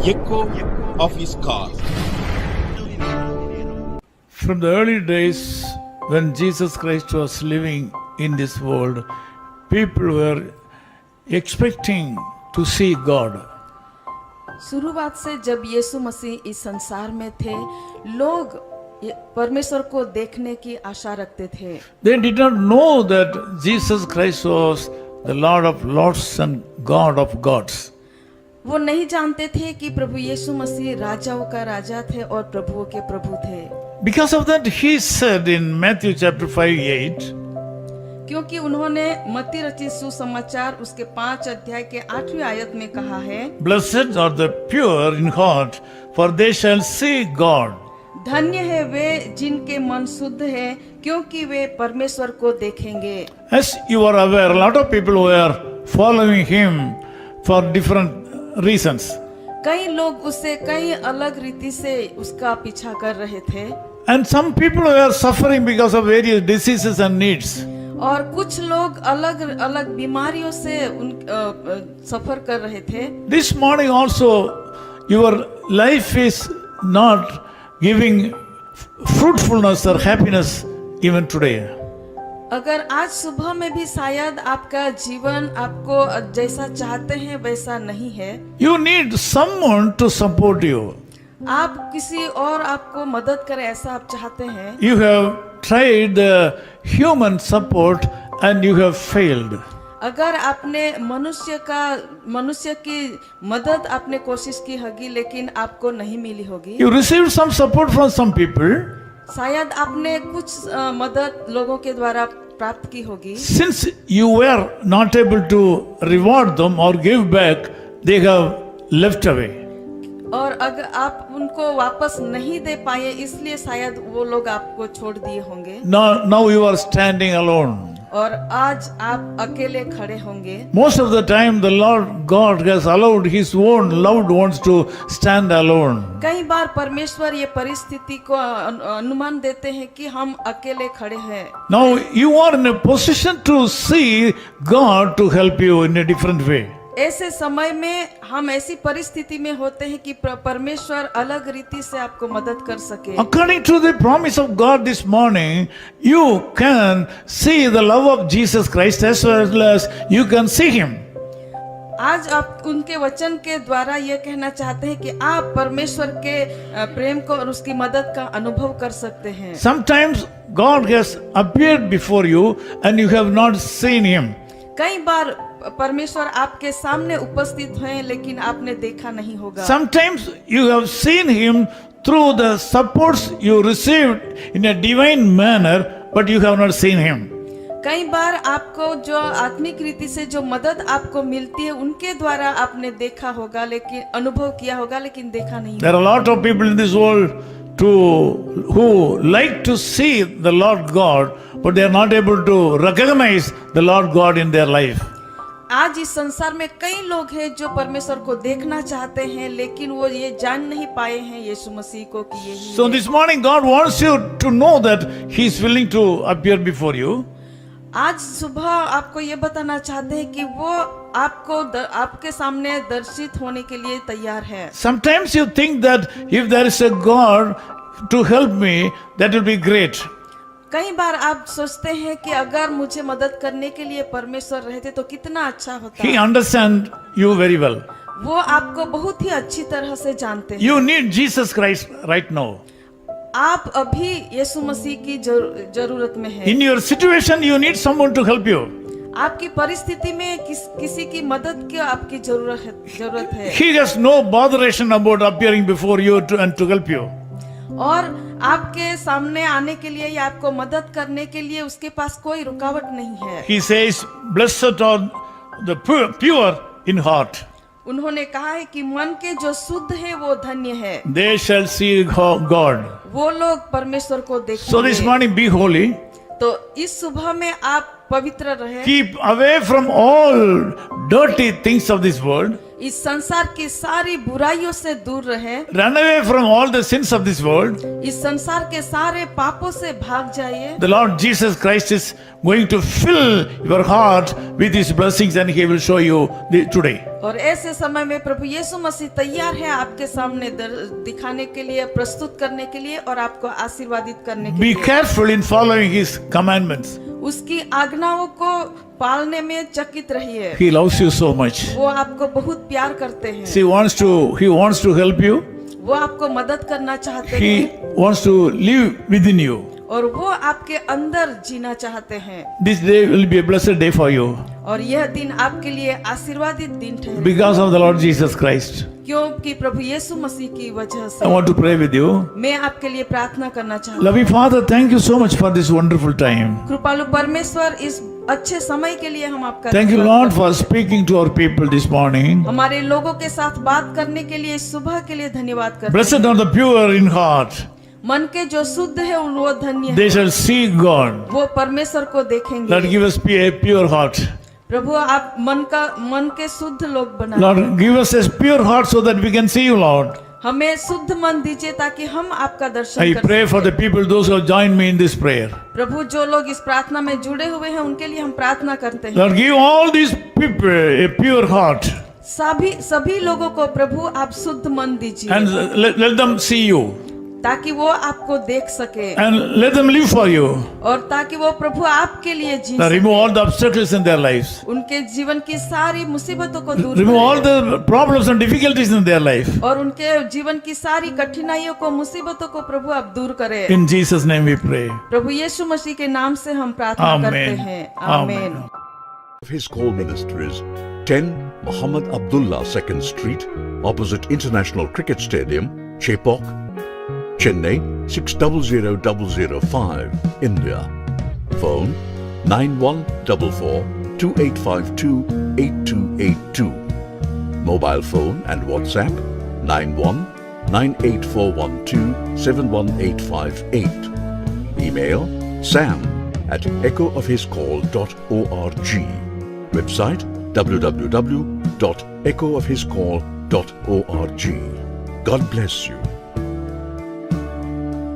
echo of his call. From the early days when Jesus Christ was living in this world, people were expecting to see God. शुरुआत से जब यीशु मसीह इस संसार में थे, लोग परमेश्वर को देखने की आशा रखते थे। They did not know that Jesus Christ was the Lord of Lords and God of gods. वो नहीं जानते थे कि प्रभु यीशु मसीह राजाओं का राजा थे और प्रभुओं के प्रभु थे। Because of that, he said in Matthew chapter 5:8, क्योंकि उन्होंने मत्ती रचित सुसमाचार उसके 5 अध्याय के 8वीं आयत में कहा है, Blessed are the pure in heart, for they shall see God. धन्य है वे जिनके मन शुद्ध है, क्योंकि वे परमेश्वर को देखेंगे। As you are aware, a lot of people were following him for different reasons. कई लोग उससे कई अलग रीति से उसका पीछा कर रहे थे And some people were suffering because of various diseases and needs. और कुछ लोग अलग अलग बीमारियों से सफर कर रहे थे। This morning also, your life is not giving fruitfulness or happiness even today. अगर आज सुबह में भी शायद आपका जीवन आपको जैसा चाहते हैं वैसा नहीं है, You need someone to support you. आप किसी और आपको मदद करे ऐसा आप चाहते हैं। You have tried the human support and you have failed. अगर आपने मनुष्य की मदद आपने कोशिश की होगी लेकिन आपको नहीं मिली होगी। You received some support from some people. शायद आपने कुछ मदद लोगों के द्वारा प्राप्त की होगी। Since you were not able to reward them or give back, they have left away. और अगर आप उनको वापस नहीं दे पाए इसलिए शायद वो लोग आपको छोड़ दिए होंगे। Now you are standing alone. और आज आप अकेले खड़े होंगे। Most of the time the Lord God has allowed his own loved ones to stand alone. कई बार परमेश्वर ये परिस्थिति को अनुमान देते हैं कि हम अकेले खड़े हैं। Now you are in a position to see God to help you in a different way. ऐसे समय में हम ऐसी परिस्थिति में होते हैं कि परमेश्वर अलग रीति से आपको मदद कर सके। According to the promise of God this morning, you can see the love of Jesus Christ as well as you can see him. आज आप उनके वचन के द्वारा ये कहना चाहते हैं कि आप परमेश्वर के प्रेम को और उसकी मदद का अनुभव कर सकते हैं। Sometimes God has appeared before you and you have not seen him. कई बार परमेश्वर आपके सामने उपस्थित हैं लेकिन आपने देखा नहीं होगा। Sometimes you have seen him through the supports you received in a divine manner, but you have not seen him. कई बार आपको जो आत्मिक रीति से जो मदद आपको मिलती है उनके द्वारा आपने देखा होगा लेकिन अनुभव किया होगा लेकिन देखा नहीं। There are a lot of people in this world who like to see the Lord God, but they are not able to recognize the Lord God in their life. आज इस संसार में कई लोग हैं जो परमेश्वर को देखना चाहते हैं लेकिन वो ये जान नहीं पाए हैं यीशु मसीह को कि यही So this morning God wants you to know that he is willing to appear before you. आज सुबह आपको ये बताना चाहते हैं कि वो आपके सामने दर्शित होने के लिए तैयार है। Sometimes you think that if there is a God to help me, that will be great. कई बार आप सोचते हैं कि अगर मुझे मदद करने के लिए परमेश्वर रहते तो कितना अच्छा होता। He understands you very well. वो आपको बहुत ही अच्छी तरह से जानते हैं। You need Jesus Christ right now. आप अभी यीशु मसीह की जरूरत में हैं। In your situation, you need someone to help you. आपकी परिस्थिति में किसी की मदद की आपकी जरूरत है। He has no botheration about appearing before you and to help you. और आपके सामने आने के लिए या आपको मदद करने के लिए उसके पास कोई रुकावट नहीं है। He says, "Blessed are the pure in heart." उन्होंने कहा है कि मन के जो शुद्ध है वो धन्य है। They shall see God. वो लोग परमेश्वर को देखेंगे। So this morning, be holy. तो इस सुबह में आप पवित्र रहे। Keep away from all dirty things of this world. इस संसार की सारी बुराइयों से दूर रहे, run away from all the sins of this world. इस संसार के सारे पापों से भाग जाइए। The Lord Jesus Christ is going to fill your heart with His blessings, and He will show you today. और ऐसे समय में प्रभु यीशु मसीह तैयार है आपके सामने दिखाने के लिए, प्रस्तुत करने के लिए और आपको आशीर्वादित करने के Be लिए। careful in following His commandments. उसकी आज्ञाओं को पालने में चकित रहिए। He loves you so much. वो आपको बहुत प्यार करते हैं। He wants to help you. वो आपको मदद करना चाहते He हैं wants to live within you. और वो आपके अंदर जीना चाहते हैं। This day will be a blessed day for you और यह दिन आपके लिए आशीर्वादित दिन ठहरे, because of the Lord Jesus Christ. क्योंकि प्रभु यीशु मसीह की वजह I से। want to pray with you. मैं आपके लिए प्रार्थना करना चाहता Loving Father, thank you so much for this wonderful time. हूँ। कृपालु परमेश्वर, इस अच्छे समय के लिए हम आपका Thank you, धन्यवाद Lord, करते for speaking to our people this morning. हैं। हमारे लोगों के साथ बात करने के लिए सुबह के लिए धन्यवाद करते हैं। Blessed are the pure in heart. मन के जो शुद्ध है वो धन्य They है, shall see God. वो परमेश्वर को Lord, देखेंगे। give us a pure heart. प्रभु आप मन के शुद्ध लोग बना, Lord, give us a pure heart so that we can see you, Lord. हमें शुद्ध मन दीजिए ताकि हम आपका दर्शन I कर pray for सकें। the people, those who have joined me in this prayer. प्रभु जो लोग इस प्रार्थना में जुड़े हुए हैं उनके लिए हम प्रार्थना करते हैं। Lord, give all these people a pure heart सभी लोगों को प्रभु आप शुद्ध मन दीजिए and let them see you ताकि वो आपको देख सके and let them live for you. और ताकि वो प्रभु आपके लिए जी Lord, सके। remove all the obstacles in their lives. उनके जीवन की सारी मुसीबतों को दूर Remove all करें the problems and difficulties in their life. और उनके जीवन की सारी कठिनाइयों को, मुसीबतों को प्रभु आप दूर करें। In Jesus' name we pray. प्रभु यीशु मसीह के नाम से हम प्रार्थना करते Amen. हैं। Amen. आमीन। His call ministries 10 Muhammad Abdullah 2nd Street, opposite International Cricket Stadium, Chepauk, Chennai 600005, India. Phone 9144 2852 8282. Mobile phone and WhatsApp 91 98412 71858. Email sam@echoofhiscall.org. Website www.echoofhiscall.org. God bless you.